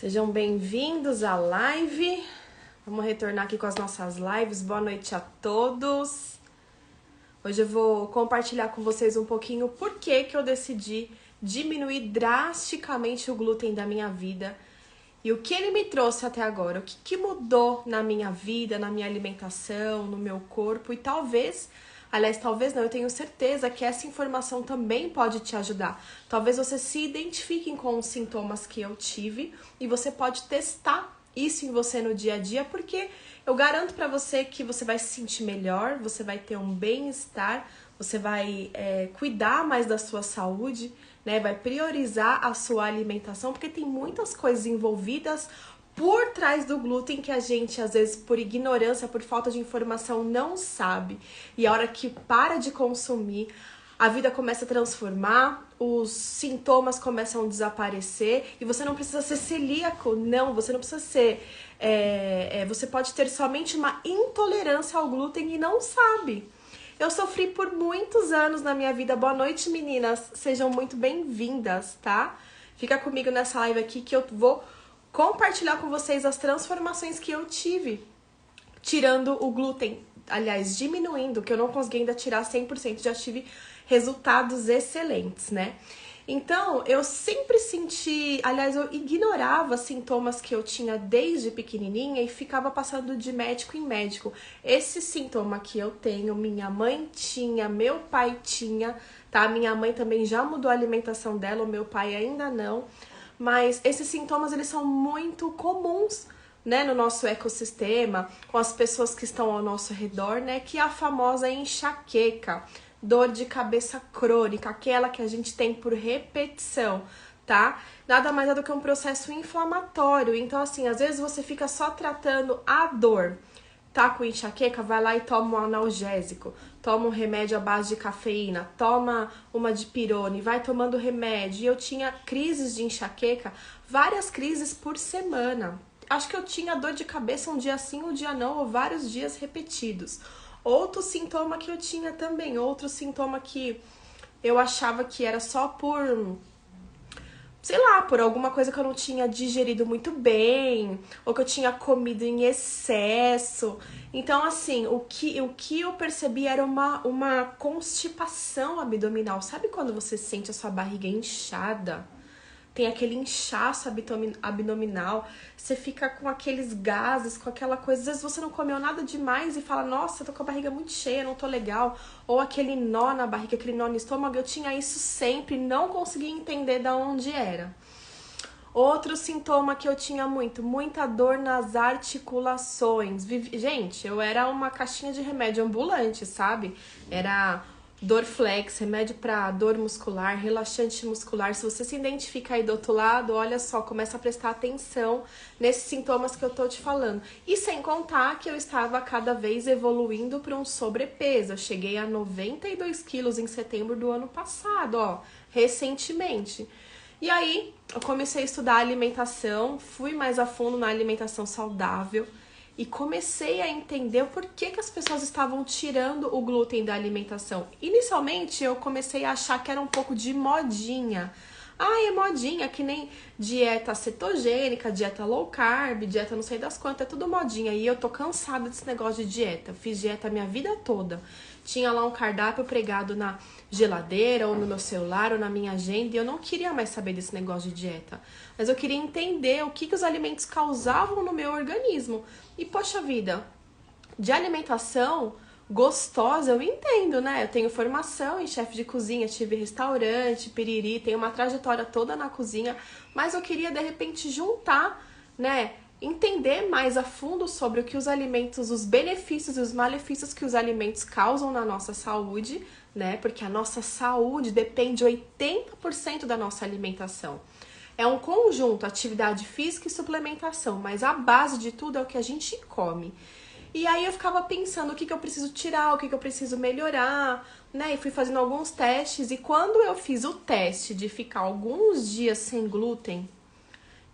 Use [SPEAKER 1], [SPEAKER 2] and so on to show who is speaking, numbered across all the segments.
[SPEAKER 1] Sejam bem-vindos à live. Vamos retornar aqui com as nossas lives. Boa noite a todos. Hoje eu vou compartilhar com vocês um pouquinho por que eu decidi diminuir drasticamente o glúten da minha vida e o que ele me trouxe até agora, o que mudou na minha vida, na minha alimentação, no meu corpo e talvez não, eu tenho certeza que essa informação também pode te ajudar. Talvez você se identifique com os sintomas que eu tive e você pode testar isso em você no dia a dia, porque eu garanto pra você que você vai se sentir melhor, você vai ter um bem-estar, você vai cuidar mais da sua saúde, né? Vai priorizar a sua alimentação, porque tem muitas coisas envolvidas por trás do glúten que a gente, às vezes, por ignorância, por falta de informação, não sabe. E a hora que para de consumir, a vida começa a transformar, os sintomas começam a desaparecer e você não precisa ser celíaco, não, você não precisa ser... você pode ter somente uma intolerância ao glúten e não sabe. Eu sofri por muitos anos na minha vida. Boa noite, meninas. Sejam muito bem-vindas, tá? Fica comigo nessa live aqui que eu vou compartilhar com vocês as transformações que eu tive tirando o glúten, aliás, diminuindo, que eu não consegui ainda tirar 100%, já tive resultados excelentes, né? Então, eu sempre senti, aliás, eu ignorava sintomas que eu tinha desde pequenininha e ficava passando de médico em médico. Esse sintoma que eu tenho, minha mãe tinha, meu pai tinha, tá? Minha mãe também já mudou a alimentação dela, o meu pai ainda não. Mas esses sintomas, eles são muito comuns, né, no nosso ecossistema, com as pessoas que estão ao nosso redor, né, que é a famosa enxaqueca, dor de cabeça crônica, aquela que a gente tem por repetição, tá? Nada mais é do que um processo inflamatório. Então, assim, às vezes você fica só tratando a dor. Tá com enxaqueca, vai lá e toma um analgésico, toma um remédio à base de cafeína, toma uma dipirona e vai tomando remédio. E eu tinha crises de enxaqueca, várias crises por semana. Acho que eu tinha dor de cabeça um dia sim, um dia não, ou vários dias repetidos. Outro sintoma que eu tinha também, outro sintoma que eu achava que era só por... sei lá, por alguma coisa que eu não tinha digerido muito bem, ou que eu tinha comido em excesso. Então, assim, o que eu percebi era uma constipação abdominal. Sabe quando você sente a sua barriga inchada? Tem aquele inchaço abdominal, você fica com aqueles gases, com aquela coisa, às vezes você não comeu nada demais e fala, nossa, eu tô com a barriga muito cheia, não tô legal, ou aquele nó na barriga, aquele nó no estômago, eu tinha isso sempre, não conseguia entender de onde era. Outro sintoma que eu tinha muita dor nas articulações. Gente, eu era uma caixinha de remédio ambulante, sabe? Era Dorflex, remédio para dor muscular, relaxante muscular. Se você se identifica aí do outro lado, olha só, começa a prestar atenção nesses sintomas que eu tô te falando. E sem contar que eu estava cada vez evoluindo para um sobrepeso. Eu cheguei a 92 quilos em setembro do ano passado, ó, recentemente. E aí, eu comecei a estudar alimentação, fui mais a fundo na alimentação saudável e comecei a entender o porquê que as pessoas estavam tirando o glúten da alimentação. Inicialmente, eu comecei a achar que era um pouco de modinha. Ah, é modinha, que nem dieta cetogênica, dieta low carb, dieta não sei das quantas, é tudo modinha. E eu tô cansada desse negócio de dieta. Fiz dieta a minha vida toda. Tinha lá um cardápio pregado na geladeira, ou no meu celular, ou na minha agenda, e eu não queria mais saber desse negócio de dieta. Mas eu queria entender o que os alimentos causavam no meu organismo. E, poxa vida, de alimentação gostosa, eu entendo, né? Eu tenho formação em chefe de cozinha, tive restaurante, piriri, tenho uma trajetória toda na cozinha, mas eu queria, de repente, juntar, né? Entender mais a fundo sobre o que os alimentos, os benefícios e os malefícios que os alimentos causam na nossa saúde, né? Porque a nossa saúde depende 80% da nossa alimentação. É um conjunto, atividade física e suplementação, mas a base de tudo é o que a gente come. E aí eu ficava pensando o que eu preciso tirar, o que eu preciso melhorar, né? E fui fazendo alguns testes, e quando eu fiz o teste de ficar alguns dias sem glúten,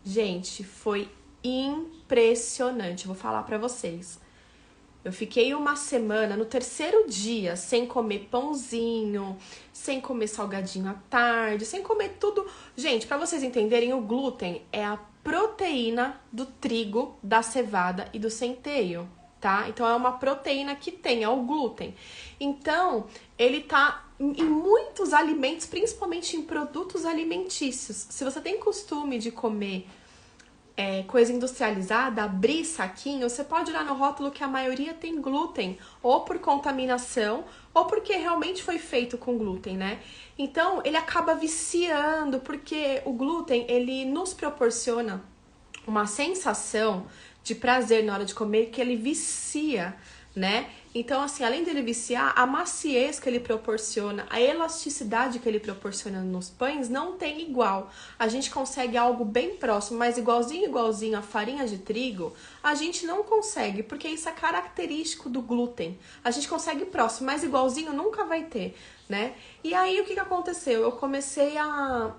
[SPEAKER 1] gente, foi impressionante, vou falar pra vocês. Eu fiquei uma semana, no terceiro dia, sem comer pãozinho, sem comer salgadinho à tarde, sem comer tudo. Gente, pra vocês entenderem, o glúten é a proteína do trigo, da cevada e do centeio, tá? Então, é uma proteína que tem, é o glúten. Então, ele tá em muitos alimentos, principalmente em produtos alimentícios. Se você tem costume de comer coisa industrializada, abrir saquinho, você pode olhar no rótulo que a maioria tem glúten, ou por contaminação, ou porque realmente foi feito com glúten, né? Então, ele acaba viciando, porque o glúten, ele nos proporciona uma sensação de prazer na hora de comer, que ele vicia, né? Então, assim, além dele viciar, a maciez que ele proporciona, a elasticidade que ele proporciona nos pães não tem igual. A gente consegue algo bem próximo, mas igualzinho a farinha de trigo, a gente não consegue, porque isso é característico do glúten. A gente consegue próximo, mas igualzinho nunca vai ter, né? E aí, o que aconteceu? Eu comecei a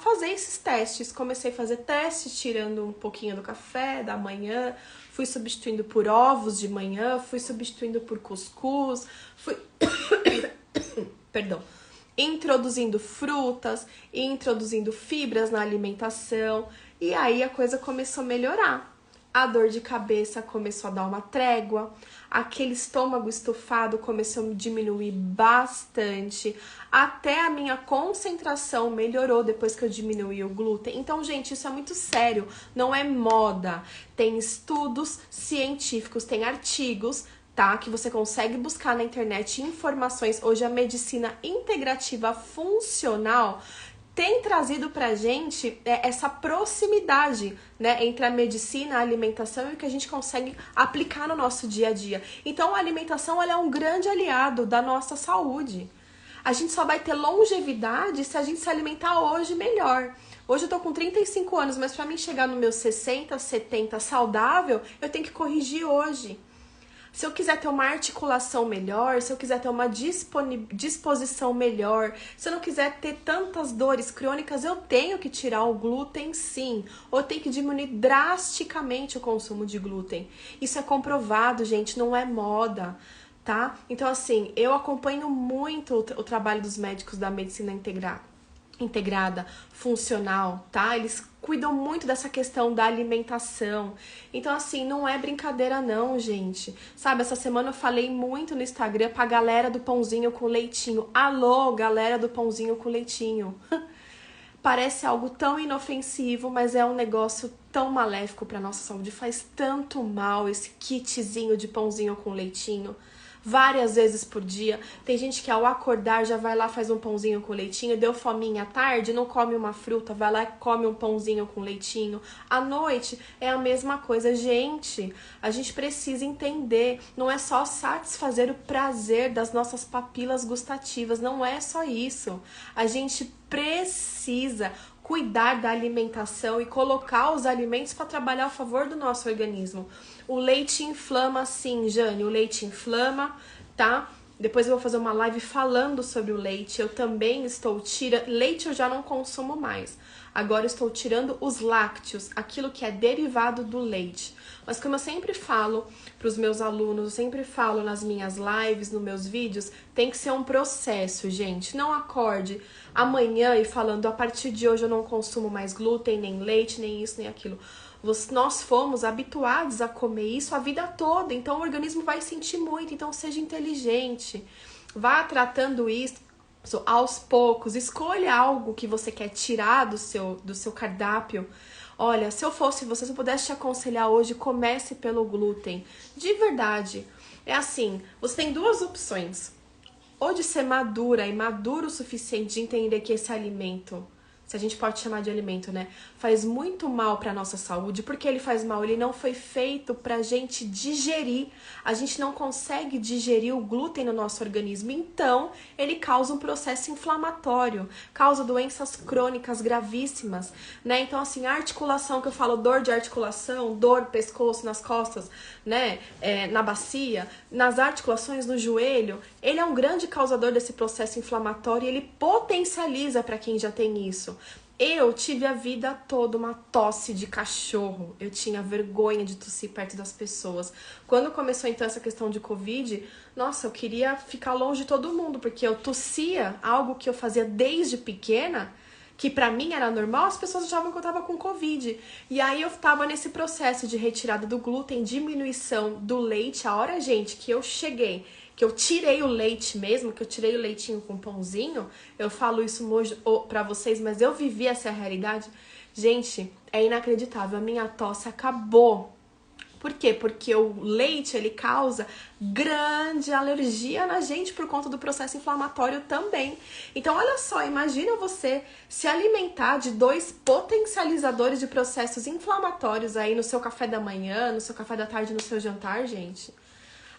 [SPEAKER 1] fazer esses testes. Comecei a fazer testes, tirando um pouquinho do café da manhã, fui substituindo por ovos de manhã, fui substituindo por cuscuz, fui perdão, introduzindo frutas, introduzindo fibras na alimentação, e aí a coisa começou a melhorar. A dor de cabeça começou a dar uma trégua, aquele estômago estufado começou a diminuir bastante, até a minha concentração melhorou depois que eu diminuí o glúten. Então, gente, isso é muito sério, não é moda. Tem estudos científicos, tem artigos, tá? Que você consegue buscar na internet informações. Hoje a medicina integrativa funcional tem trazido pra gente essa proximidade, né, entre a medicina, a alimentação e o que a gente consegue aplicar no nosso dia a dia. Então, a alimentação ela é um grande aliado da nossa saúde. A gente só vai ter longevidade se a gente se alimentar hoje melhor. Hoje eu tô com 35 anos, mas pra mim chegar nos meus 60, 70 saudável, eu tenho que corrigir hoje. Se eu quiser ter uma articulação melhor, se eu quiser ter uma disposição melhor, se eu não quiser ter tantas dores crônicas, eu tenho que tirar o glúten sim. Ou eu tenho que diminuir drasticamente o consumo de glúten. Isso é comprovado, gente, não é moda, tá? Então, assim, eu acompanho muito o trabalho dos médicos da medicina integrada, funcional, tá? Eles cuidam muito dessa questão da alimentação. Então, assim, não é brincadeira não, gente. Sabe, essa semana eu falei muito no Instagram pra galera do pãozinho com leitinho. Alô, galera do pãozinho com leitinho. Parece algo tão inofensivo, mas é um negócio tão maléfico pra nossa saúde. Faz tanto mal esse kitzinho de pãozinho com leitinho. Várias vezes por dia. Tem gente que ao acordar já vai lá, faz um pãozinho com leitinho, deu fominha à tarde, não come uma fruta, vai lá e come um pãozinho com leitinho. À noite é a mesma coisa. Gente, a gente precisa entender, não é só satisfazer o prazer das nossas papilas gustativas, não é só isso. A gente precisa cuidar da alimentação e colocar os alimentos para trabalhar a favor do nosso organismo. O leite inflama sim, Jane, o leite inflama, tá? Depois eu vou fazer uma live falando sobre o leite. Eu também estou tirando... Leite eu já não consumo mais. Agora eu estou tirando os lácteos, aquilo que é derivado do leite. Mas como eu sempre falo para os meus alunos, eu sempre falo nas minhas lives, nos meus vídeos, tem que ser um processo, gente. Não acorde amanhã e falando, a partir de hoje eu não consumo mais glúten, nem leite, nem isso, nem aquilo. Nós fomos habituados a comer isso a vida toda, então o organismo vai sentir muito, então seja inteligente. Vá tratando isso aos poucos, escolha algo que você quer tirar do seu cardápio. Olha, se eu fosse você, se eu pudesse te aconselhar hoje, comece pelo glúten. De verdade, é assim, você tem duas opções. Ou de ser madura e maduro o suficiente de entender que esse alimento, se a gente pode chamar de alimento, né, faz muito mal para nossa saúde. Porque ele faz mal? Ele não foi feito pra gente digerir. A gente não consegue digerir o glúten no nosso organismo. Então, ele causa um processo inflamatório, causa doenças crônicas gravíssimas, né? Então, assim, a articulação que eu falo, dor de articulação, dor, pescoço, nas costas, né, na bacia, nas articulações, no joelho, ele é um grande causador desse processo inflamatório e ele potencializa para quem já tem isso. Eu tive a vida toda uma tosse de cachorro. Eu tinha vergonha de tossir perto das pessoas. Quando começou então essa questão de Covid, nossa, eu queria ficar longe de todo mundo, porque eu tossia algo que eu fazia desde pequena, que pra mim era normal, as pessoas achavam que eu tava com Covid. E aí eu tava nesse processo de retirada do glúten, diminuição do leite. A hora, gente, que eu cheguei, que eu tirei o leite mesmo, que eu tirei o leitinho com pãozinho, eu falo isso hoje pra vocês, mas eu vivi essa realidade. Gente, é inacreditável, a minha tosse acabou. Por quê? Porque o leite, ele causa grande alergia na gente por conta do processo inflamatório também. Então, olha só, imagina você se alimentar de 2 potencializadores de processos inflamatórios aí no seu café da manhã, no seu café da tarde, no seu jantar, gente.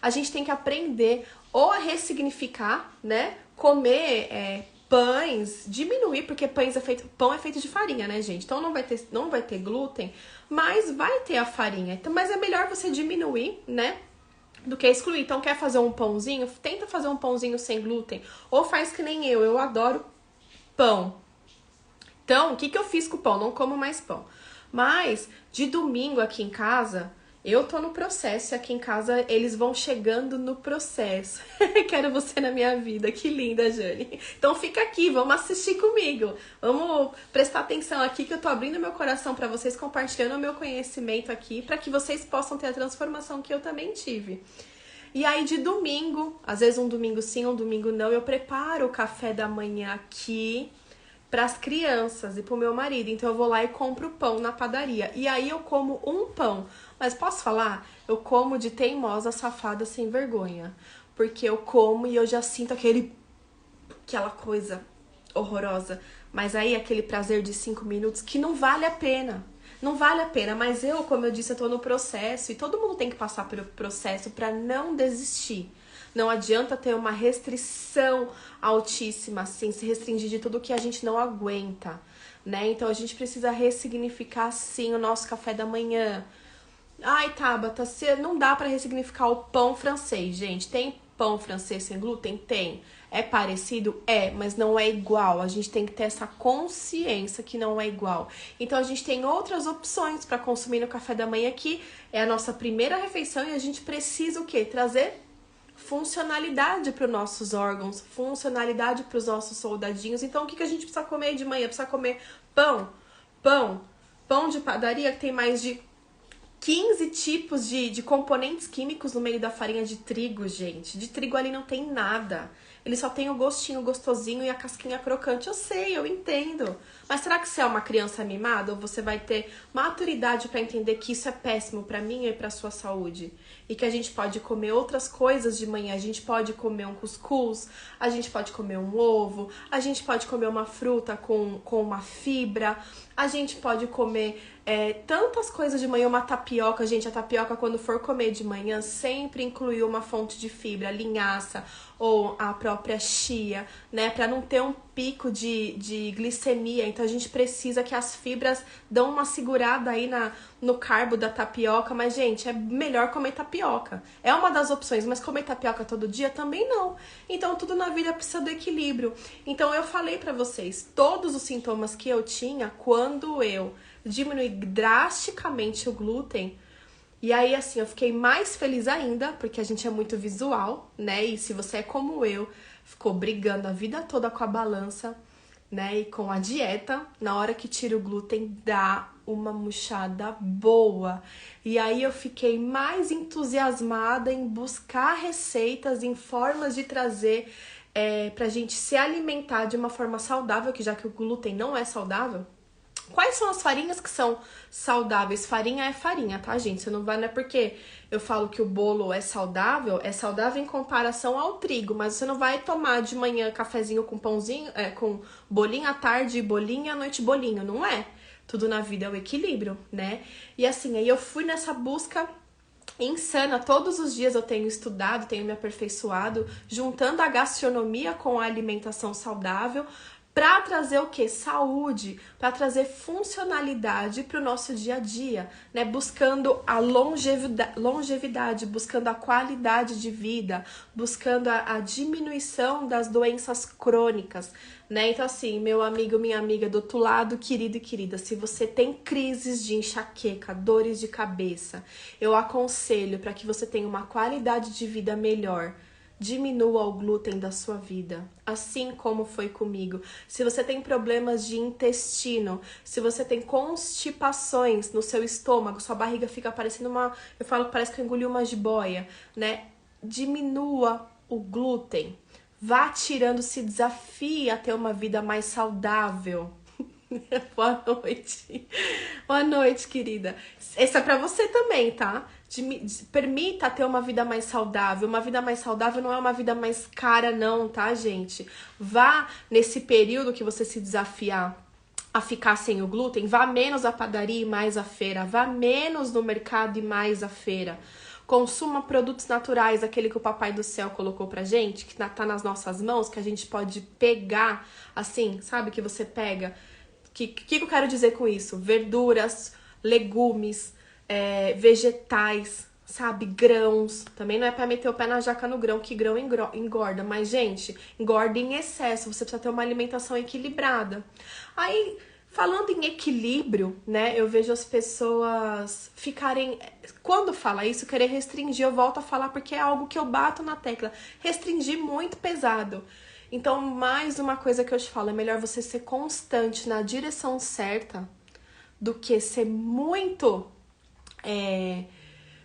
[SPEAKER 1] A gente tem que aprender ou a ressignificar, né? Comer pães, diminuir, porque pão é feito de farinha, né, gente? Então não vai ter glúten, mas vai ter a farinha. Então, mas é melhor você diminuir, né? Do que excluir. Então, quer fazer um pãozinho? Tenta fazer um pãozinho sem glúten. Ou faz que nem eu adoro pão. Então, o que eu fiz com o pão? Não como mais pão. Mas, de domingo aqui em casa, eu tô no processo e aqui em casa eles vão chegando no processo. Quero você na minha vida, que linda, Jane. Então fica aqui, vamos assistir comigo. Vamos prestar atenção aqui que eu tô abrindo meu coração pra vocês, compartilhando o meu conhecimento aqui, pra que vocês possam ter a transformação que eu também tive. E aí de domingo, às vezes um domingo sim, um domingo não, eu preparo o café da manhã aqui para as crianças e pro meu marido. Então eu vou lá e compro pão na padaria. E aí eu como um pão. Mas posso falar? Eu como de teimosa, safada, sem vergonha. Porque eu como e eu já sinto aquela coisa horrorosa. Mas aí aquele prazer de 5 minutos que não vale a pena. Não vale a pena, mas eu, como eu disse, eu tô no processo. E todo mundo tem que passar pelo processo para não desistir. Não adianta ter uma restrição altíssima, assim, se restringir de tudo que a gente não aguenta, né? Então a gente precisa ressignificar, sim, o nosso café da manhã. Ai, Tabata, não dá pra ressignificar o pão francês, gente. Tem pão francês sem glúten? Tem. É parecido? É, mas não é igual. A gente tem que ter essa consciência que não é igual. Então a gente tem outras opções para consumir no café da manhã aqui. É a nossa primeira refeição e a gente precisa o quê? Trazer funcionalidade para os nossos órgãos, funcionalidade para os nossos soldadinhos. Então, o que a gente precisa comer de manhã? Precisa comer pão de padaria que tem mais de 15 tipos de componentes químicos no meio da farinha de trigo, gente. De trigo ali não tem nada. Ele só tem o gostinho gostosinho e a casquinha crocante. Eu sei, eu entendo. Mas será que você é uma criança mimada ou você vai ter maturidade para entender que isso é péssimo para mim e para sua saúde? E que a gente pode comer outras coisas de manhã. A gente pode comer um cuscuz, a gente pode comer um ovo, a gente pode comer uma fruta com uma fibra, a gente pode comer tantas coisas de manhã, uma tapioca. Gente, a tapioca, quando for comer de manhã, sempre incluir uma fonte de fibra, linhaça ou a própria chia, né? Pra não ter um pico de glicemia. Então, a gente precisa que as fibras dão uma segurada aí no carbo da tapioca. Mas, gente, é melhor comer tapioca. É uma das opções, mas comer tapioca todo dia também não. Então, tudo na vida precisa do equilíbrio. Então, eu falei pra vocês, todos os sintomas que eu tinha quando eu diminui drasticamente o glúten. E aí, assim, eu fiquei mais feliz ainda, porque a gente é muito visual, né? E se você é como eu, ficou brigando a vida toda com a balança, né? E com a dieta, na hora que tira o glúten, dá uma murchada boa. E aí eu fiquei mais entusiasmada em buscar receitas, em formas de trazer pra gente se alimentar de uma forma saudável, que já que o glúten não é saudável. Quais são as farinhas que são saudáveis? Farinha é farinha, tá, gente? Você não é porque eu falo que o bolo é saudável em comparação ao trigo, mas você não vai tomar de manhã cafezinho com pãozinho, com bolinho à tarde, bolinho à noite, bolinho, não é? Tudo na vida é o equilíbrio, né? E assim, aí eu fui nessa busca insana. Todos os dias eu tenho estudado, tenho me aperfeiçoado, juntando a gastronomia com a alimentação saudável, para trazer o quê? Saúde, para trazer funcionalidade para o nosso dia a dia, né? Buscando a longevidade, buscando a qualidade de vida, buscando a diminuição das doenças crônicas, né? Então, assim, meu amigo, minha amiga do outro lado, querido e querida, se você tem crises de enxaqueca, dores de cabeça, eu aconselho para que você tenha uma qualidade de vida melhor, Diminua o glúten da sua vida, assim como foi comigo. Se você tem problemas de intestino, se você tem constipações no seu estômago, sua barriga fica parecendo eu falo que parece que eu engoli uma jiboia, né? Diminua o glúten. Vá tirando, se desafie a ter uma vida mais saudável. Boa noite. Boa noite, querida. Esse é pra você também, tá? Permita ter uma vida mais saudável. Uma vida mais saudável não é uma vida mais cara, não, tá, gente? Vá nesse período que você se desafiar a ficar sem o glúten, vá menos à padaria e mais à feira. Vá menos no mercado e mais à feira. Consuma produtos naturais, aquele que o Papai do Céu colocou pra gente, que tá nas nossas mãos, que a gente pode pegar, assim, sabe? Que você pega. Que eu quero dizer com isso? Verduras, legumes, vegetais, sabe? Grãos. Também não é pra meter o pé na jaca no grão, que grão engorda. Mas, gente, engorda em excesso. Você precisa ter uma alimentação equilibrada. Aí, falando em equilíbrio, né? Eu vejo as pessoas ficarem... Quando fala isso, querer restringir, eu volto a falar porque é algo que eu bato na tecla. Restringir muito pesado. Então, mais uma coisa que eu te falo, é melhor você ser constante na direção certa do que ser muito,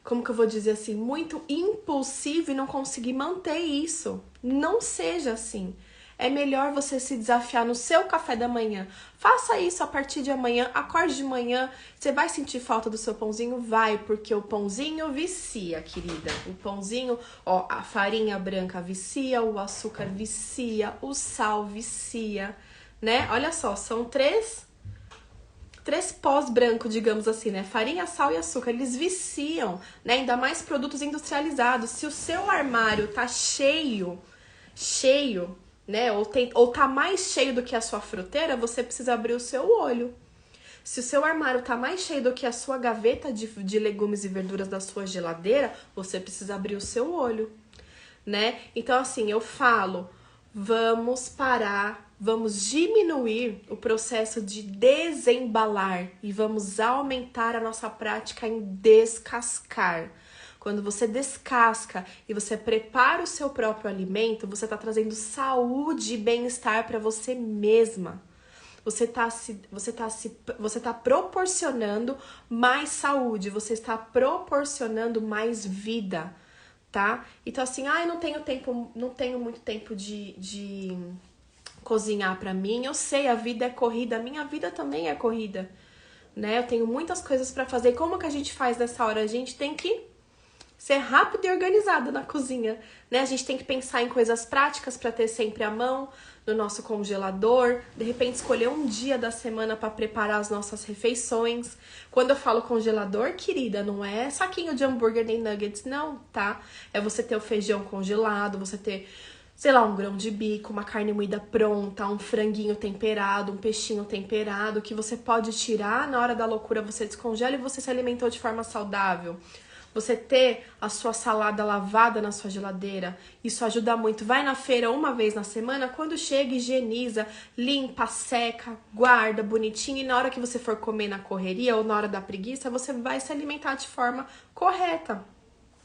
[SPEAKER 1] como que eu vou dizer assim, muito impulsivo e não conseguir manter isso. Não seja assim. É melhor você se desafiar no seu café da manhã. Faça isso a partir de amanhã, acorde de manhã. Você vai sentir falta do seu pãozinho? Vai, porque o pãozinho vicia, querida. O pãozinho, ó, a farinha branca vicia, o açúcar vicia, o sal vicia, né? Olha só, são três pós branco, digamos assim, né? Farinha, sal e açúcar, eles viciam, né? Ainda mais produtos industrializados. Se o seu armário tá cheio, né? Ou tá mais cheio do que a sua fruteira, você precisa abrir o seu olho. Se o seu armário tá mais cheio do que a sua gaveta de legumes e verduras da sua geladeira, você precisa abrir o seu olho, né? Então, assim, eu falo, vamos parar, vamos diminuir o processo de desembalar e vamos aumentar a nossa prática em descascar. Quando você descasca e você prepara o seu próprio alimento, você está trazendo saúde e bem-estar para você mesma. Você tá proporcionando mais saúde, você está proporcionando mais vida, tá? Então assim, eu não tenho muito tempo de cozinhar para mim. Eu sei, a vida é corrida, a minha vida também é corrida, né? Eu tenho muitas coisas para fazer. Como que a gente faz nessa hora? A gente tem que ser rápido e organizado na cozinha, né? A gente tem que pensar em coisas práticas para ter sempre à mão, no nosso congelador. De repente, escolher um dia da semana para preparar as nossas refeições. Quando eu falo congelador, querida, não é saquinho de hambúrguer nem nuggets, não, tá? É você ter o feijão congelado, você ter, sei lá, um grão de bico, uma carne moída pronta, um franguinho temperado, um peixinho temperado, que você pode tirar na hora da loucura, você descongela e você se alimentou de forma saudável. Você ter a sua salada lavada na sua geladeira, isso ajuda muito. Vai na feira uma vez na semana, quando chega, higieniza, limpa, seca, guarda bonitinho. E na hora que você for comer na correria ou na hora da preguiça, você vai se alimentar de forma correta.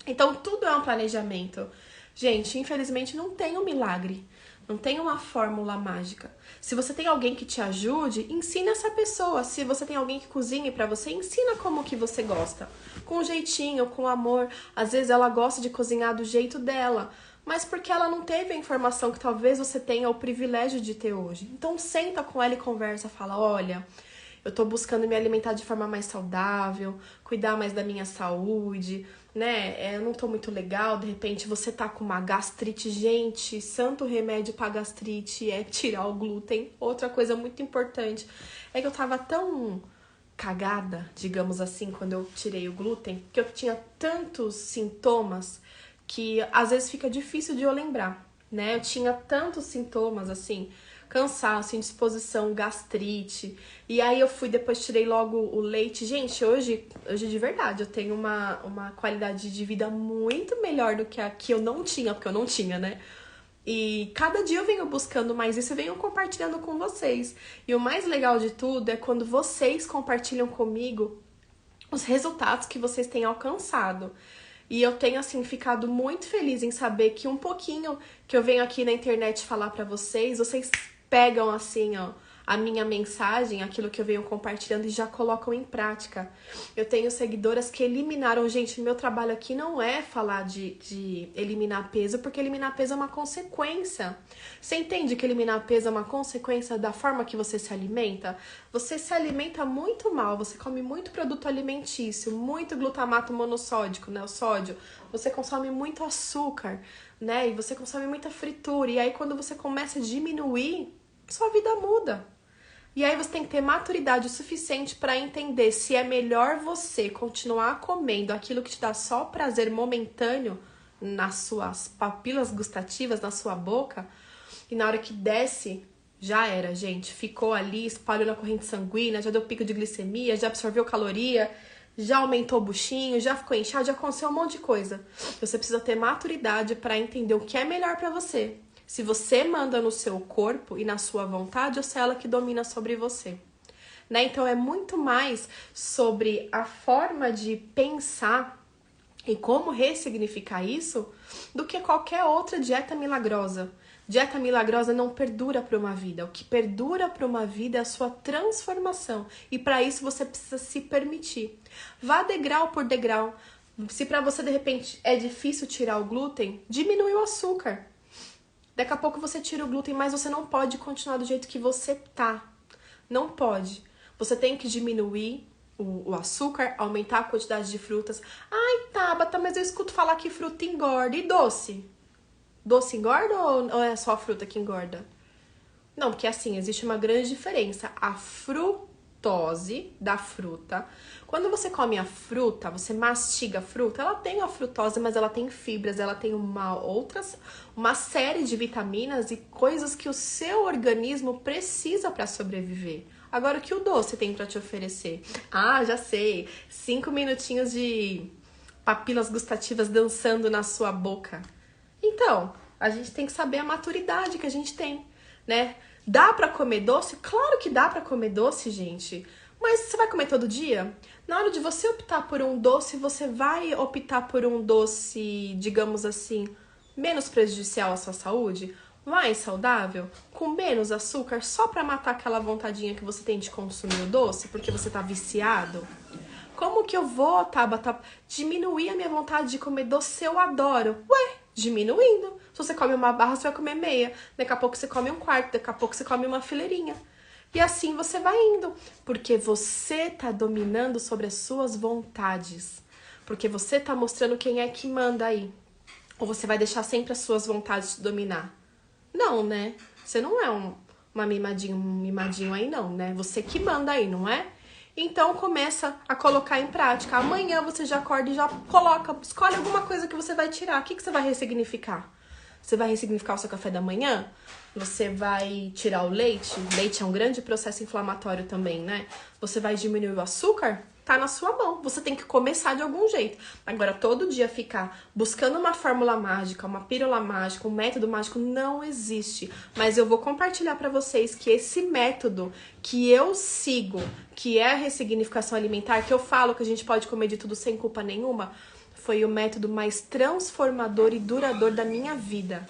[SPEAKER 1] Então, tudo é um planejamento. Gente, infelizmente não tem um milagre. Não tem uma fórmula mágica. Se você tem alguém que te ajude, ensina essa pessoa. Se você tem alguém que cozinhe pra você, ensina como que você gosta. Com jeitinho, com amor. Às vezes ela gosta de cozinhar do jeito dela, mas porque ela não teve a informação que talvez você tenha o privilégio de ter hoje. Então senta com ela e conversa, fala, olha, eu tô buscando me alimentar de forma mais saudável, cuidar mais da minha saúde, né? Eu não tô muito legal, de repente você tá com uma gastrite. Gente, santo remédio pra gastrite é tirar o glúten. Outra coisa muito importante é que eu tava tão cagada, digamos assim, quando eu tirei o glúten, que eu tinha tantos sintomas que às vezes fica difícil de eu lembrar, né? Eu tinha tantos sintomas, assim, cansaço, indisposição, gastrite. E aí eu fui, depois tirei logo o leite. Gente, hoje de verdade, eu tenho uma qualidade de vida muito melhor do que a que eu não tinha, porque eu não tinha, né? E cada dia eu venho buscando mais isso e venho compartilhando com vocês. E o mais legal de tudo é quando vocês compartilham comigo os resultados que vocês têm alcançado. E eu tenho, assim, ficado muito feliz em saber que um pouquinho que eu venho aqui na internet falar pra vocês pegam, assim, ó, a minha mensagem, aquilo que eu venho compartilhando e já colocam em prática. Eu tenho seguidoras que eliminaram, gente, meu trabalho aqui não é falar de eliminar peso, porque eliminar peso é uma consequência. Você entende que eliminar peso é uma consequência da forma que você se alimenta? Você se alimenta muito mal, você come muito produto alimentício, muito glutamato monossódico, né, o sódio. Você consome muito açúcar, né, e você consome muita fritura. E aí quando você começa a diminuir, sua vida muda. E aí você tem que ter maturidade o suficiente para entender se é melhor você continuar comendo aquilo que te dá só prazer momentâneo nas suas papilas gustativas, na sua boca, e na hora que desce, já era, gente. Ficou ali, espalhou na corrente sanguínea, já deu pico de glicemia, já absorveu caloria, já aumentou o buchinho, já ficou inchado, já aconteceu um monte de coisa. Você precisa ter maturidade para entender o que é melhor para você. Se você manda no seu corpo e na sua vontade, ou se é ela que domina sobre você. Né? Então é muito mais sobre a forma de pensar e como ressignificar isso do que qualquer outra dieta milagrosa. Dieta milagrosa não perdura para uma vida. O que perdura para uma vida é a sua transformação. E para isso você precisa se permitir. Vá degrau por degrau. Se para você de repente é difícil tirar o glúten, diminui o açúcar. Daqui a pouco você tira o glúten, mas você não pode continuar do jeito que você tá. Não pode. Você tem que diminuir o açúcar, aumentar a quantidade de frutas. Ai, Tabata, mas eu escuto falar que fruta engorda. E doce? Doce engorda ou é só a fruta que engorda? Não, porque assim, existe uma grande diferença. A frutose da fruta. Quando você come a fruta, você mastiga a fruta, ela tem a frutose, mas ela tem fibras, ela tem uma série de vitaminas e coisas que o seu organismo precisa para sobreviver. Agora, o que o doce tem para te oferecer? Ah, já sei, 5 minutinhos de papilas gustativas dançando na sua boca. Então, a gente tem que saber a maturidade que a gente tem, né? Dá pra comer doce? Claro que dá pra comer doce, gente. Mas você vai comer todo dia? Na hora de você optar por um doce, você vai optar por um doce, digamos assim, menos prejudicial à sua saúde? Mais saudável? Com menos açúcar? Só pra matar aquela vontadinha que você tem de consumir o doce? Porque você tá viciado? Como que eu vou, Tabata, diminuir a minha vontade de comer doce? Eu adoro. Ué, diminuindo. Se você come uma barra, você vai comer meia. Daqui a pouco você come um quarto, daqui a pouco você come uma fileirinha. E assim você vai indo. Porque você tá dominando sobre as suas vontades. Porque você tá mostrando quem é que manda aí. Ou você vai deixar sempre as suas vontades te dominar? Não, né? Você não é um mimadinho aí não, né? Você que manda aí, não é? Então começa a colocar em prática. Amanhã você já acorda e já coloca, escolhe alguma coisa que você vai tirar. O que você vai ressignificar? Você vai ressignificar o seu café da manhã? Você vai tirar o leite? Leite é um grande processo inflamatório também, né? Você vai diminuir o açúcar? Tá na sua mão. Você tem que começar de algum jeito. Agora, todo dia ficar buscando uma fórmula mágica, uma pílula mágica, um método mágico, não existe. Mas eu vou compartilhar pra vocês que esse método que eu sigo, que é a ressignificação alimentar, que eu falo que a gente pode comer de tudo sem culpa nenhuma, foi o método mais transformador e duradouro da minha vida.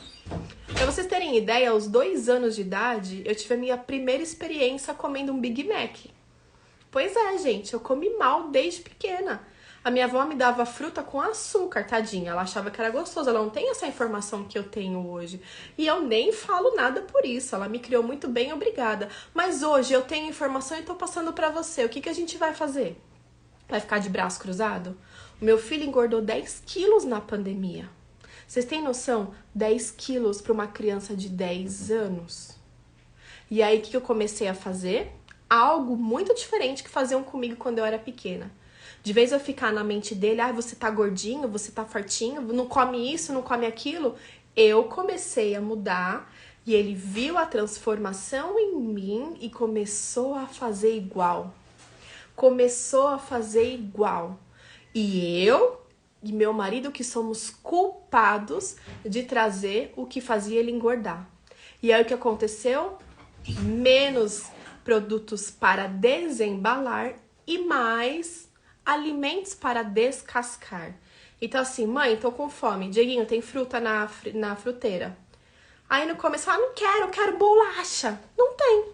[SPEAKER 1] Pra vocês terem ideia, aos 2 anos de idade, eu tive a minha primeira experiência comendo um Big Mac. Pois é, gente, eu comi mal desde pequena. A minha avó me dava fruta com açúcar, tadinha. Ela achava que era gostoso. Ela não tem essa informação que eu tenho hoje. E eu nem falo nada por isso. Ela me criou muito bem, obrigada. Mas hoje eu tenho informação e tô passando pra você. O que a gente vai fazer? Vai ficar de braço cruzado? O meu filho engordou 10 quilos na pandemia. Vocês têm noção? 10 quilos para uma criança de 10 anos. E aí, o que eu comecei a fazer? Algo muito diferente que faziam comigo quando eu era pequena. De vez eu ficar na mente dele, você tá gordinho, você tá fartinho, não come isso, não come aquilo. Eu comecei a mudar e ele viu a transformação em mim e começou a fazer igual. Começou a fazer igual. E eu e meu marido que somos culpados de trazer o que fazia ele engordar. E aí o que aconteceu? Menos produtos para desembalar e mais alimentos para descascar. Então assim, mãe, tô com fome. Dieguinho, tem fruta na fruteira. Aí no começo, não quero, eu quero bolacha. Não tem.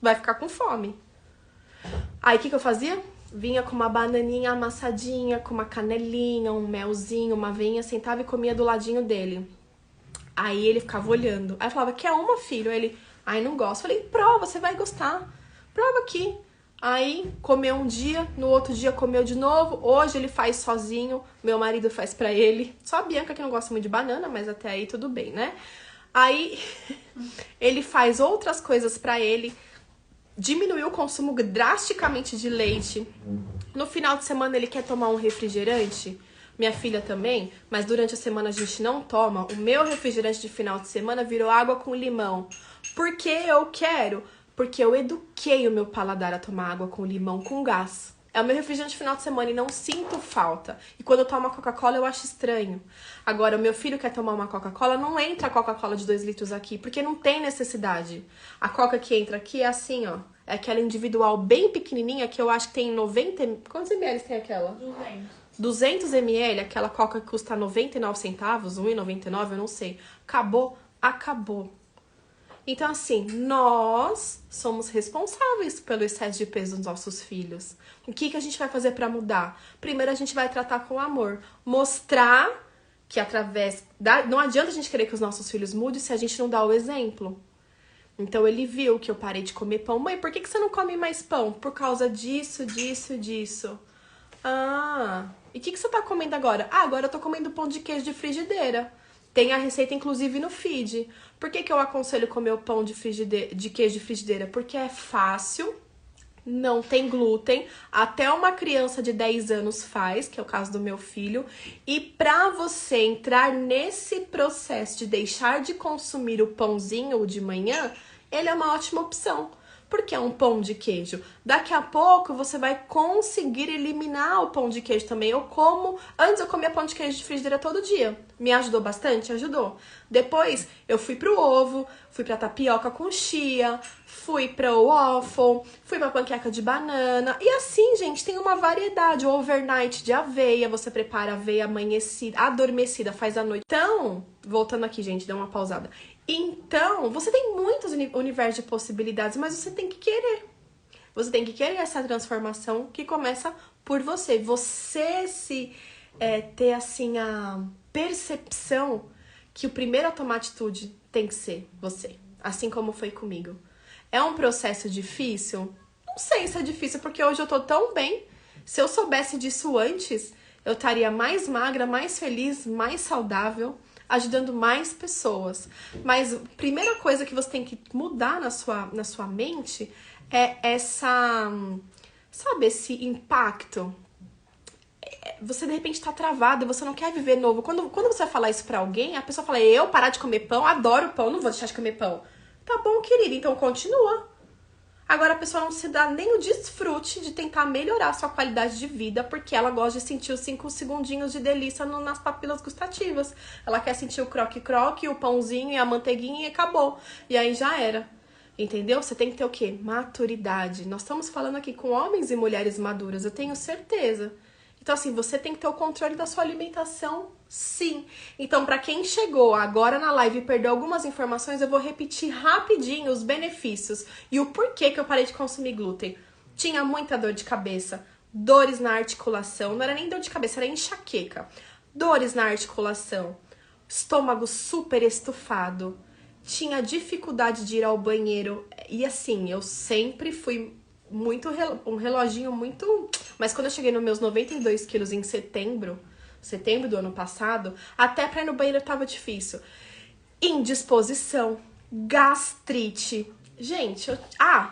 [SPEAKER 1] Vai ficar com fome. Aí o que eu fazia? Vinha com uma bananinha amassadinha, com uma canelinha, um melzinho, uma aveia, sentava e comia do ladinho dele. Aí ele ficava olhando. Aí eu falava, quer uma, filho? Aí ele, não gosto. Eu falei, prova, você vai gostar. Prova aqui. Aí comeu um dia, no outro dia comeu de novo. Hoje ele faz sozinho, meu marido faz pra ele. Só a Bianca que não gosta muito de banana, mas até aí tudo bem, né? Aí ele faz outras coisas pra ele. Diminuiu o consumo drasticamente de leite. No final de semana ele quer tomar um refrigerante. Minha filha também, mas durante a semana a gente não toma. O meu refrigerante de final de semana virou água com limão. Por que eu quero? Porque eu eduquei o meu paladar a tomar água com limão com gás. É o meu refrigerante de final de semana e não sinto falta. E quando eu tomo a Coca-Cola eu acho estranho. Agora, o meu filho quer tomar uma Coca-Cola, não entra a Coca-Cola de 2 litros aqui, porque não tem necessidade. A Coca que entra aqui é assim, ó. É aquela individual bem pequenininha que eu acho que tem 90... Quantos ml tem aquela? 200 ml, aquela Coca que custa 99 centavos, R$1,99, eu não sei. Acabou, acabou. Então, assim, nós somos responsáveis pelo excesso de peso dos nossos filhos. O que a gente vai fazer pra mudar? Primeiro, a gente vai tratar com amor. Mostrar que através... Não adianta a gente querer que os nossos filhos mudem se a gente não dá o exemplo. Então, ele viu que eu parei de comer pão. Mãe, por que você não come mais pão? Por causa disso, disso, disso. E o que você tá comendo agora? Agora eu tô comendo pão de queijo de frigideira. Tem a receita, inclusive, no feed. Por que eu aconselho comer o pão de queijo de frigideira? Porque é fácil, não tem glúten, até uma criança de 10 anos faz, que é o caso do meu filho. E pra você entrar nesse processo de deixar de consumir o pãozinho de manhã, ele é uma ótima opção. Porque é um pão de queijo. Daqui a pouco você vai conseguir eliminar o pão de queijo também. Antes eu comia pão de queijo de frigideira todo dia. Me ajudou bastante? Ajudou. Depois eu fui pro ovo, fui pra tapioca com chia, fui pro waffle, fui pra panqueca de banana. E assim, gente, tem uma variedade. O overnight de aveia, você prepara aveia amanhecida, adormecida, faz à noite. Então, voltando aqui, gente, dá uma pausada. Então, você tem muitos universos de possibilidades, mas você tem que querer. Você tem que querer essa transformação que começa por você. Você ter, assim, a percepção que o primeiro a tomar atitude tem que ser você. Assim como foi comigo. É um processo difícil? Não sei se é difícil, porque hoje eu tô tão bem. Se eu soubesse disso antes, eu estaria mais magra, mais feliz, mais saudável, ajudando mais pessoas. Mas a primeira coisa que você tem que mudar na sua mente é esse impacto. Você de repente tá travado e você não quer viver novo. Quando você vai falar isso pra alguém, a pessoa fala, eu parar de comer pão, adoro pão, não vou deixar de comer pão. Tá bom, querido, então continua. Agora a pessoa não se dá nem o desfrute de tentar melhorar a sua qualidade de vida, porque ela gosta de sentir os 5 segundinhos de delícia nas papilas gustativas. Ela quer sentir o croque-croque, o pãozinho e a manteiguinha e acabou. E aí já era. Entendeu? Você tem que ter o quê? Maturidade. Nós estamos falando aqui com homens e mulheres maduras, eu tenho certeza. Então, assim, você tem que ter o controle da sua alimentação, sim. Então, pra quem chegou agora na live e perdeu algumas informações, eu vou repetir rapidinho os benefícios e o porquê que eu parei de consumir glúten. Tinha muita dor de cabeça, dores na articulação, não era nem dor de cabeça, era enxaqueca. Dores na articulação, estômago super estufado, tinha dificuldade de ir ao banheiro. E assim, eu sempre fui um reloginho muito... Mas quando eu cheguei nos meus 92 quilos em setembro do ano passado, até pra ir no banheiro tava difícil. Indisposição, gastrite. Gente,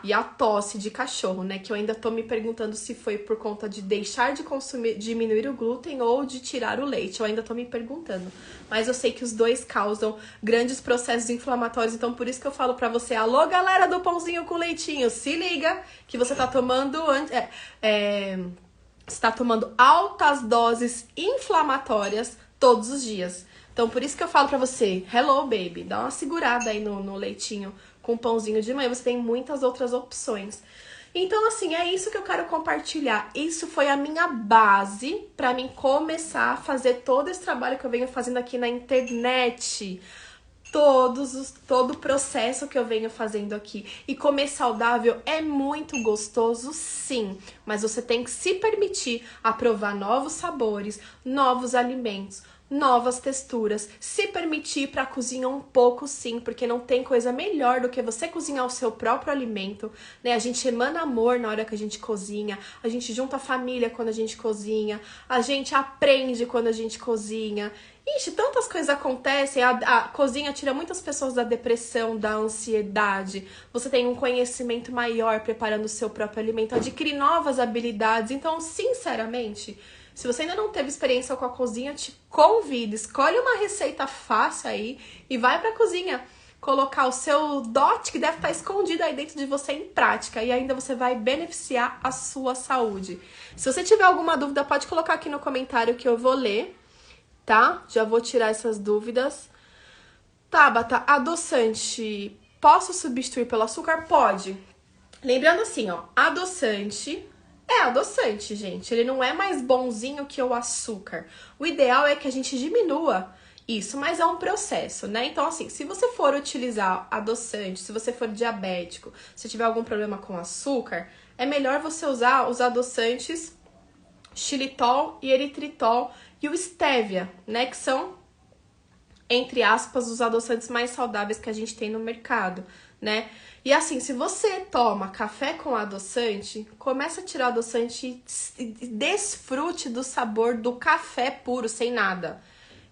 [SPEAKER 1] e a tosse de cachorro, né? Que eu ainda tô me perguntando se foi por conta de deixar de consumir, diminuir o glúten ou de tirar o leite. Eu ainda tô me perguntando. Mas eu sei que os dois causam grandes processos inflamatórios. Então, por isso que eu falo pra você, alô, galera do pãozinho com leitinho, se liga que você tá tomando... Você tá tomando altas doses inflamatórias todos os dias. Então, por isso que eu falo pra você, hello, baby, dá uma segurada aí no leitinho com pãozinho de manhã. Você tem muitas outras opções. Então, assim, é isso que eu quero compartilhar. Isso foi a minha base pra mim começar a fazer todo esse trabalho que eu venho fazendo aqui na internet. Todo o processo que eu venho fazendo aqui. E comer saudável é muito gostoso, sim. Mas você tem que se permitir a provar novos sabores, novos alimentos, novas texturas. Se permitir para cozinhar um pouco, sim. Porque não tem coisa melhor do que você cozinhar o seu próprio alimento, né? A gente emana amor na hora que a gente cozinha. A gente junta a família quando a gente cozinha. A gente aprende quando a gente cozinha. Ixi, tantas coisas acontecem, a cozinha tira muitas pessoas da depressão, da ansiedade, você tem um conhecimento maior preparando o seu próprio alimento, adquire novas habilidades. Então, sinceramente, se você ainda não teve experiência com a cozinha, te convido, escolhe uma receita fácil aí e vai pra cozinha colocar o seu dote que deve estar escondido aí dentro de você em prática, e ainda você vai beneficiar a sua saúde. Se você tiver alguma dúvida, pode colocar aqui no comentário que eu vou ler. Tá? Já vou tirar essas dúvidas. Tabata, adoçante, posso substituir pelo açúcar? Pode. Lembrando assim, ó, adoçante é adoçante, gente. Ele não é mais bonzinho que o açúcar. O ideal é que a gente diminua isso, mas é um processo, né? Então, assim, se você for utilizar adoçante, se você for diabético, se tiver algum problema com açúcar, é melhor você usar os adoçantes xilitol e eritritol e o stevia, né, que são, entre aspas, os adoçantes mais saudáveis que a gente tem no mercado, né? E assim, se você toma café com adoçante, começa a tirar o adoçante e desfrute do sabor do café puro, sem nada.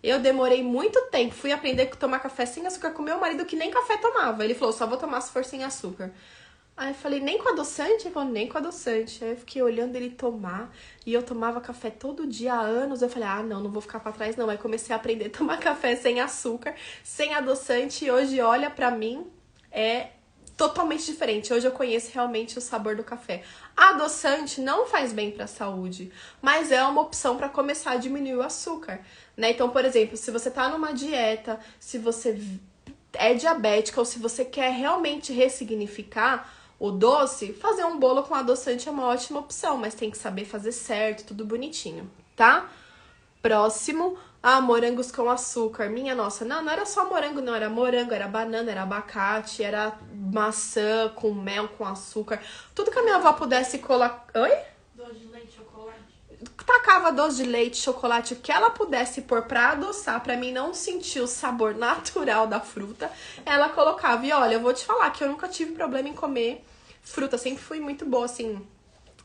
[SPEAKER 1] Eu demorei muito tempo, fui aprender a tomar café sem açúcar com meu marido, que nem café tomava. Ele falou, só vou tomar se for sem açúcar. Aí eu falei, nem com adoçante? Ele falou, nem com adoçante. Aí eu fiquei olhando ele tomar, e eu tomava café todo dia há anos. Eu falei, ah, não vou ficar pra trás não. Aí comecei a aprender a tomar café sem açúcar, sem adoçante, e hoje, olha, pra mim, é totalmente diferente. Hoje eu conheço realmente o sabor do café. Adoçante não faz bem pra saúde, mas é uma opção pra começar a diminuir o açúcar, né? Então, por exemplo, se você tá numa dieta, se você é diabética ou se você quer realmente ressignificar o doce, fazer um bolo com adoçante é uma ótima opção, mas tem que saber fazer certo, tudo bonitinho, tá? Próximo, morangos com açúcar. Minha nossa, não era só morango, não. Era morango, era banana, era abacate, era maçã com mel, com açúcar. Tudo que a minha avó pudesse colocar... Oi?
[SPEAKER 2] Doce de leite, chocolate.
[SPEAKER 1] Tacava doce de leite, chocolate, o que ela pudesse pôr pra adoçar, pra mim não sentir o sabor natural da fruta, ela colocava. E olha, eu vou te falar que eu nunca tive problema em comer fruta, sempre fui muito boa, assim,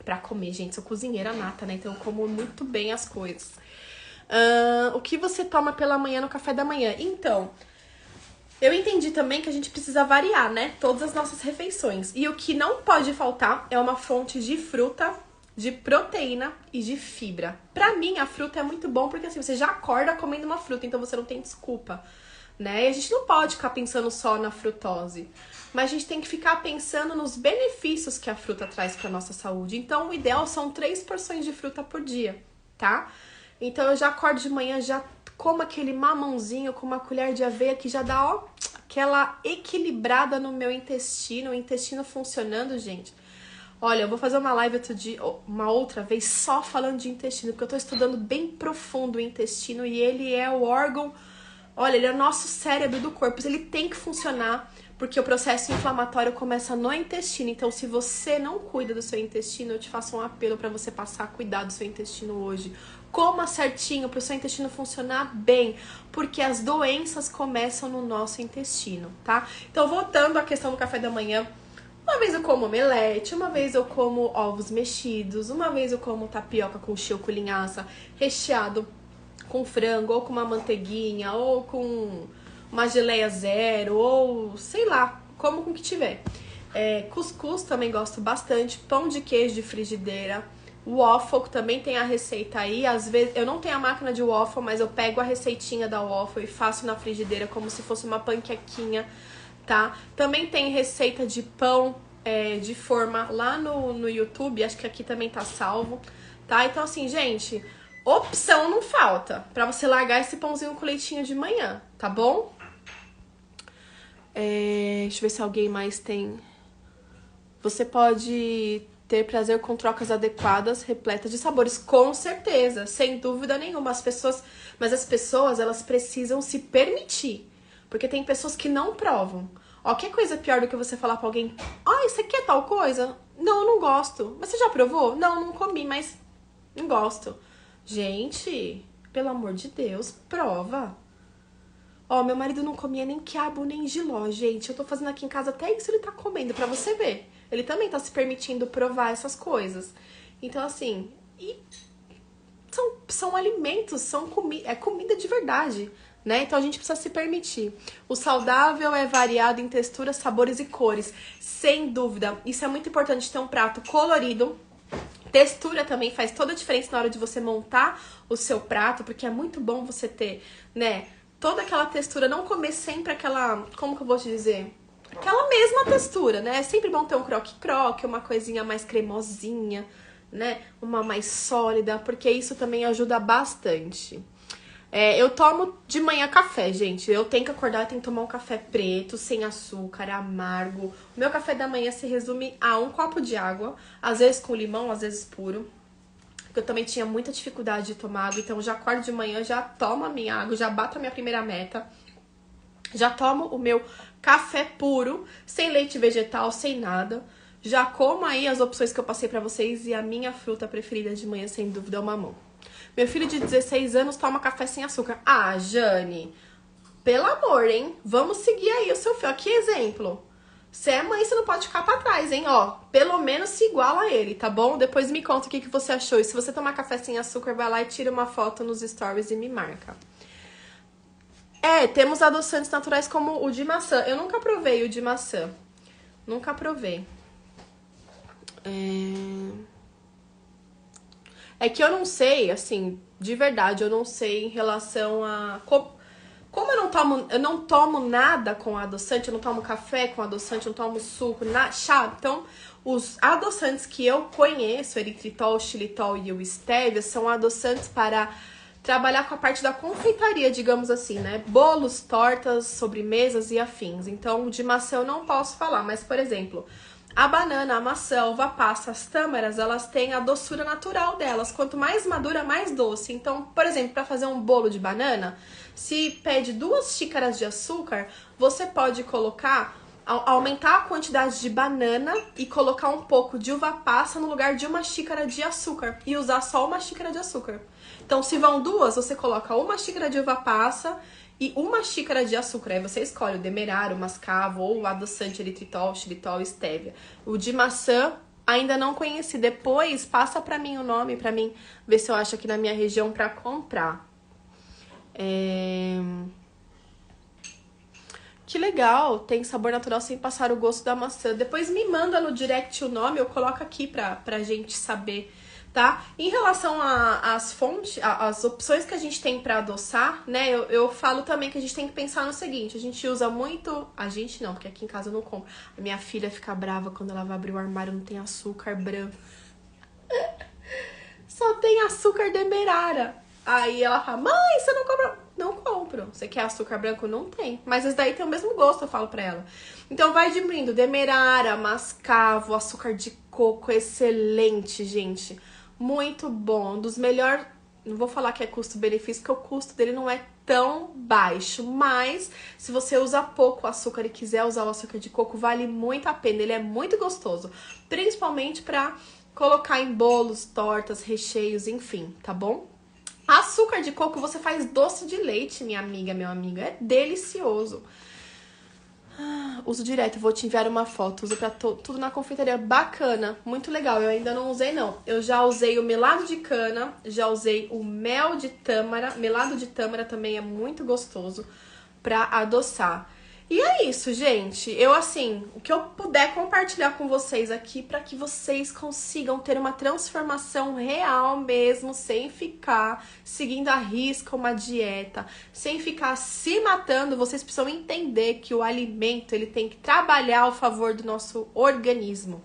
[SPEAKER 1] pra comer, gente. Sou cozinheira nata, né? Então eu como muito bem as coisas. O que você toma pela manhã no café da manhã? Então, eu entendi também que a gente precisa variar, né? Todas as nossas refeições. E o que não pode faltar é uma fonte de fruta, de proteína e de fibra. Pra mim, a fruta é muito bom porque assim, você já acorda comendo uma fruta, então você não tem desculpa, né? E a gente não pode ficar pensando só na frutose, mas a gente tem que ficar pensando nos benefícios que a fruta traz pra nossa saúde. Então, o ideal são 3 porções de fruta por dia, tá? Então, eu já acordo de manhã, já como aquele mamãozinho com uma colher de aveia que já dá, ó, aquela equilibrada no meu intestino, o intestino funcionando, gente. Olha, eu vou fazer uma live outro dia, uma outra vez, só falando de intestino, porque eu tô estudando bem profundo o intestino e ele é o órgão, olha, ele é o nosso cérebro do corpo, ele tem que funcionar, porque o processo inflamatório começa no intestino. Então, se você não cuida do seu intestino, eu te faço um apelo para você passar a cuidar do seu intestino hoje. Coma certinho para o seu intestino funcionar bem, porque as doenças começam no nosso intestino, tá? Então, voltando à questão do café da manhã, uma vez eu como omelete, uma vez eu como ovos mexidos, uma vez eu como tapioca com choco linhaça recheado com frango, ou com uma manteiguinha, ou com uma geleia zero, ou sei lá, como com o que tiver. Cuscuz também gosto bastante, pão de queijo de frigideira, waffle também tem a receita aí. Às vezes eu não tenho a máquina de waffle, mas eu pego a receitinha da waffle e faço na frigideira como se fosse uma panquequinha, tá? Também tem receita de pão de forma lá no YouTube, acho que aqui também tá salvo, tá? Então assim, gente, opção não falta pra você largar esse pãozinho com leitinho de manhã, tá bom? Deixa eu ver se alguém mais tem Você pode ter prazer com trocas adequadas, repletas de sabores, com certeza, sem dúvida nenhuma. Mas as pessoas, elas precisam se permitir, porque tem pessoas que não provam. Ó, que coisa pior do que você falar pra alguém, você quer tal coisa? Não, eu não gosto. Mas você já provou? Não comi, mas não gosto. Gente, pelo amor de Deus, prova. Ó, meu marido não comia nem quiabo, nem jiló, gente. Eu tô fazendo aqui em casa, até isso ele tá comendo, pra você ver. Ele também tá se permitindo provar essas coisas. Então, assim, são alimentos, é comida de verdade, né? Então a gente precisa se permitir. O saudável é variado em texturas, sabores e cores. Sem dúvida. Isso é muito importante, ter um prato colorido. Textura também faz toda a diferença na hora de você montar o seu prato, porque é muito bom você ter, né, toda aquela textura, não comer sempre aquela, como que eu vou te dizer? Aquela mesma textura, né? É sempre bom ter um croque-croque, uma coisinha mais cremosinha, né? Uma mais sólida, porque isso também ajuda bastante. Eu tomo de manhã café, gente. Eu tenho que acordar, eu tenho que tomar um café preto, sem açúcar, amargo. O meu café da manhã se resume a um copo de água, às vezes com limão, às vezes puro. Porque eu também tinha muita dificuldade de tomar água, então já acordo de manhã, já tomo a minha água, já bato a minha primeira meta. Já tomo o meu café puro, sem leite vegetal, sem nada. Já como aí as opções que eu passei pra vocês, e a minha fruta preferida de manhã, sem dúvida, é o mamão. Meu filho de 16 anos toma café sem açúcar. Ah, Jane, pelo amor, hein? Vamos seguir aí o seu filho. Aqui, exemplo. Você é mãe, você não pode ficar pra trás, hein? Ó, pelo menos se iguala a ele, tá bom? Depois me conta o que você achou. E se você tomar café sem açúcar, vai lá e tira uma foto nos stories e me marca. Temos adoçantes naturais como o de maçã. Eu nunca provei o de maçã. Nunca provei. É que eu não sei, assim, de verdade, eu não sei em relação a... Como eu não tomo nada com adoçante, eu não tomo café com adoçante, eu não tomo suco, chá. Então, os adoçantes que eu conheço, eritritol, xilitol e o stevia, são adoçantes para trabalhar com a parte da confeitaria, digamos assim, né? Bolos, tortas, sobremesas e afins. Então, de maçã eu não posso falar, mas, por exemplo, a banana, a maçã, a uva passa, as tâmaras, elas têm a doçura natural delas. Quanto mais madura, mais doce. Então, por exemplo, para fazer um bolo de banana, se pede 2 xícaras de açúcar, você pode aumentar a quantidade de banana e colocar um pouco de uva passa no lugar de 1 xícara de açúcar. E usar só 1 xícara de açúcar. Então, se vão 2, você coloca 1 xícara de uva passa e 1 xícara de açúcar. Aí você escolhe o demerara, o mascavo ou o adoçante eritritol, xilitol, stevia. O de maçã ainda não conheci. Depois passa pra mim o nome, pra mim ver se eu acho aqui na minha região pra comprar. Que legal, tem sabor natural sem passar o gosto da maçã. Depois me manda no direct o nome, eu coloco aqui pra gente saber, tá? Em relação às fontes, as opções que a gente tem pra adoçar, né? Eu falo também que a gente tem que pensar no seguinte: a gente usa muito... A gente não, porque aqui em casa eu não compro. A minha filha fica brava quando ela vai abrir o armário, não tem açúcar branco. Só tem açúcar demerara. Aí ela fala, mãe, você não compra... Não compro. Você quer açúcar branco? Não tem. Mas esse daí tem o mesmo gosto, eu falo pra ela. Então vai diminuindo. Demerara, mascavo, açúcar de coco, excelente, gente. Muito bom. Dos melhores... Não vou falar que é custo-benefício, porque o custo dele não é tão baixo. Mas, se você usa pouco açúcar e quiser usar o açúcar de coco, vale muito a pena. Ele é muito gostoso. Principalmente pra colocar em bolos, tortas, recheios, enfim, tá bom? Açúcar de coco você faz doce de leite, minha amiga, meu amigo. É delicioso. Uso direto, vou te enviar uma foto. Uso pra tudo na confeitaria. Bacana, muito legal. Eu ainda não usei, não. Eu já usei o melado de cana, já usei o mel de tâmara. Melado de tâmara também é muito gostoso pra adoçar. E é isso, gente. Eu, assim, o que eu puder compartilhar com vocês aqui pra que vocês consigam ter uma transformação real mesmo, sem ficar seguindo à risca uma dieta, sem ficar se matando. Vocês precisam entender que o alimento, ele tem que trabalhar ao favor do nosso organismo,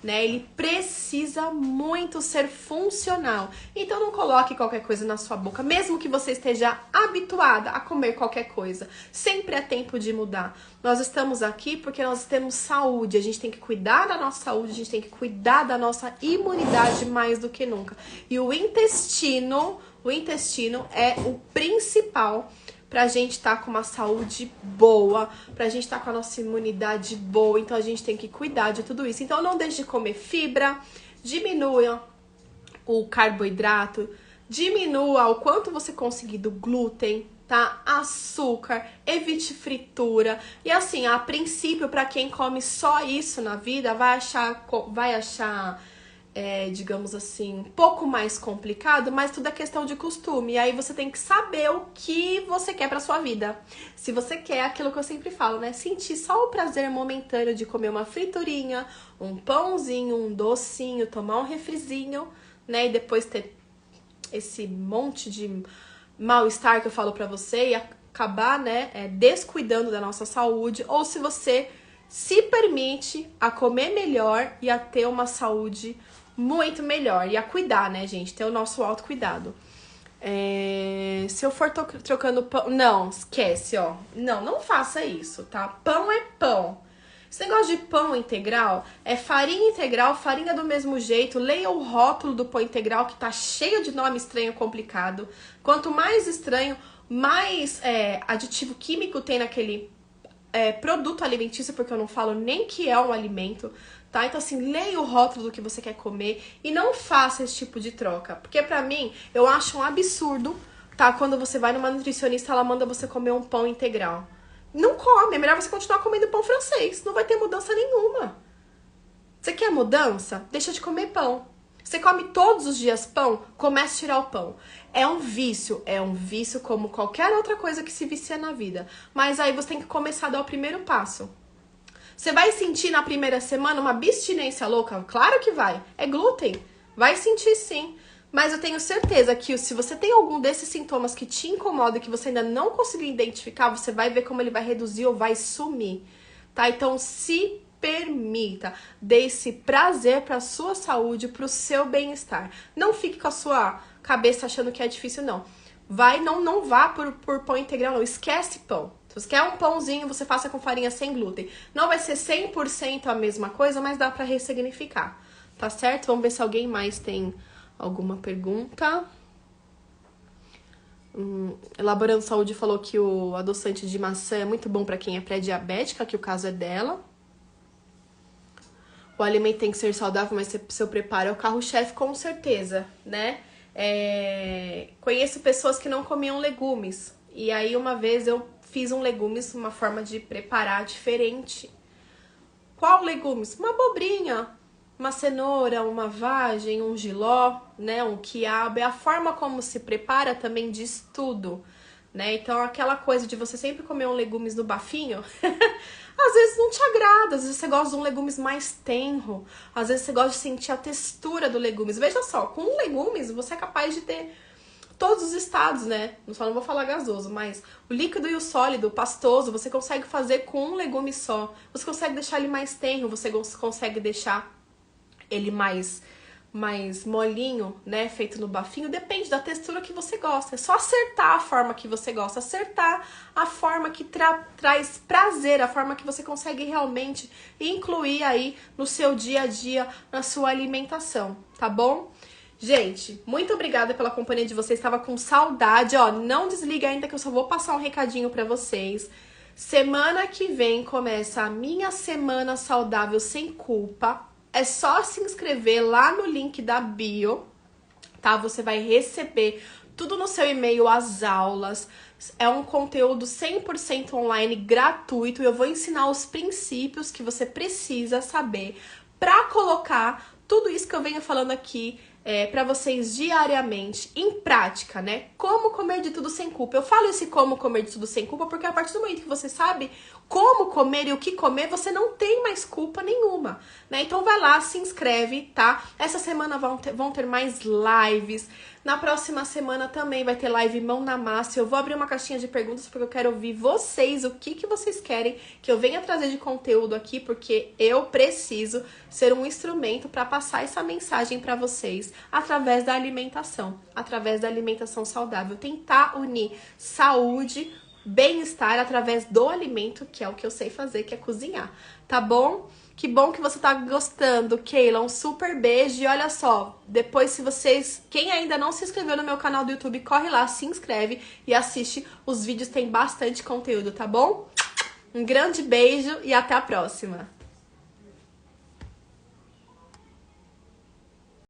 [SPEAKER 1] né? Ele precisa muito ser funcional. Então não coloque qualquer coisa na sua boca, mesmo que você esteja habituada a comer qualquer coisa. Sempre é tempo de mudar. Nós estamos aqui porque nós temos saúde, a gente tem que cuidar da nossa saúde, a gente tem que cuidar da nossa imunidade mais do que nunca. E o intestino é o principal pra gente estar com uma saúde boa, pra gente estar com a nossa imunidade boa, então a gente tem que cuidar de tudo isso. Então não deixe de comer fibra, diminua o carboidrato, diminua o quanto você conseguir do glúten, tá? Açúcar, evite fritura. E assim, a princípio, pra quem come só isso na vida, vai achar digamos assim, um pouco mais complicado, mas tudo é questão de costume. E aí você tem que saber o que você quer pra sua vida. Se você quer aquilo que eu sempre falo, né? Sentir só o prazer momentâneo de comer uma friturinha, um pãozinho, um docinho, tomar um refrizinho, né? E depois ter esse monte de mal-estar que eu falo pra você e acabar, né, descuidando da nossa saúde. Ou se você se permite a comer melhor e a ter uma saúde muito melhor. E a cuidar, né, gente? Ter o nosso autocuidado. Se eu for trocando pão... Não, esquece, ó. Não faça isso, tá? Pão é pão. Esse negócio de pão integral é farinha integral, farinha do mesmo jeito. Leia o rótulo do pão integral, que tá cheio de nome estranho, complicado. Quanto mais estranho, mais aditivo químico tem naquele produto alimentício, porque eu não falo nem que é um alimento, tá? Então, assim, leia o rótulo do que você quer comer e não faça esse tipo de troca. Porque, pra mim, eu acho um absurdo, tá? Quando você vai numa nutricionista, ela manda você comer um pão integral. Não come, é melhor você continuar comendo pão francês. Não vai ter mudança nenhuma. Você quer mudança? Deixa de comer pão. Você come todos os dias pão, comece a tirar o pão. É um vício como qualquer outra coisa que se vicia na vida. Mas aí você tem que começar a dar o primeiro passo. Você vai sentir na primeira semana uma abstinência louca? Claro que vai. É glúten. Vai sentir sim. Mas eu tenho certeza que se você tem algum desses sintomas que te incomodam e que você ainda não conseguiu identificar, você vai ver como ele vai reduzir ou vai sumir, tá? Então se permita, dê esse prazer para sua saúde, para o seu bem-estar. Não fique com a sua cabeça achando que é difícil, não. Não vá por pão integral, não. Esquece pão. Se você quer um pãozinho, você faça com farinha sem glúten. Não vai ser 100% a mesma coisa, mas dá para ressignificar, tá certo? Vamos ver se alguém mais tem alguma pergunta. Elaborando Saúde falou que o adoçante de maçã é muito bom para quem é pré-diabética, que o caso é dela. O alimento tem que ser saudável, mas seu preparo é o carro-chefe, com certeza, né? Conheço pessoas que não comiam legumes. E aí, uma vez, eu fiz um legumes, uma forma de preparar diferente. Qual legumes? Uma abobrinha, uma cenoura, uma vagem, um jiló, né? Um quiabo. É a forma como se prepara também diz tudo, né? Então, aquela coisa de você sempre comer um legumes no bafinho... Às vezes não te agrada, às vezes você gosta de um legumes mais tenro, às vezes você gosta de sentir a textura do legumes. Veja só, com legumes você é capaz de ter todos os estados, né? Só não vou falar gasoso, mas o líquido e o sólido, o pastoso, você consegue fazer com um legume só. Você consegue deixar ele mais tenro, você consegue deixar ele mais molinho, né, feito no bafinho, depende da textura que você gosta. É só acertar a forma que você gosta, acertar a forma que traz prazer, a forma que você consegue realmente incluir aí no seu dia a dia, na sua alimentação, tá bom? Gente, muito obrigada pela companhia de vocês, estava com saudade, ó, não desliga ainda que eu só vou passar um recadinho pra vocês. Semana que vem começa a minha Semana Saudável Sem Culpa. É só se inscrever lá no link da bio, tá? Você vai receber tudo no seu e-mail, as aulas. É um conteúdo 100% online, gratuito. E eu vou ensinar os princípios que você precisa saber para colocar tudo isso que eu venho falando aqui para vocês diariamente, em prática, né? Como comer de tudo sem culpa. Eu falo esse como comer de tudo sem culpa porque a partir do momento que você sabe como comer e o que comer, você não tem mais culpa nenhuma, né? Então vai lá, se inscreve, tá? Essa semana vão ter mais lives. Na próxima semana também vai ter live Mão na Massa. Eu vou abrir uma caixinha de perguntas porque eu quero ouvir vocês, o que vocês querem que eu venha trazer de conteúdo aqui, porque eu preciso ser um instrumento para passar essa mensagem para vocês através da alimentação saudável. Tentar unir saúde, bem-estar através do alimento, que é o que eu sei fazer, que é cozinhar, tá bom? Que bom que você tá gostando, Keila, um super beijo. E olha só, depois se vocês, quem ainda não se inscreveu no meu canal do YouTube, corre lá, se inscreve e assiste, os vídeos tem bastante conteúdo, tá bom? Um grande beijo e até a próxima!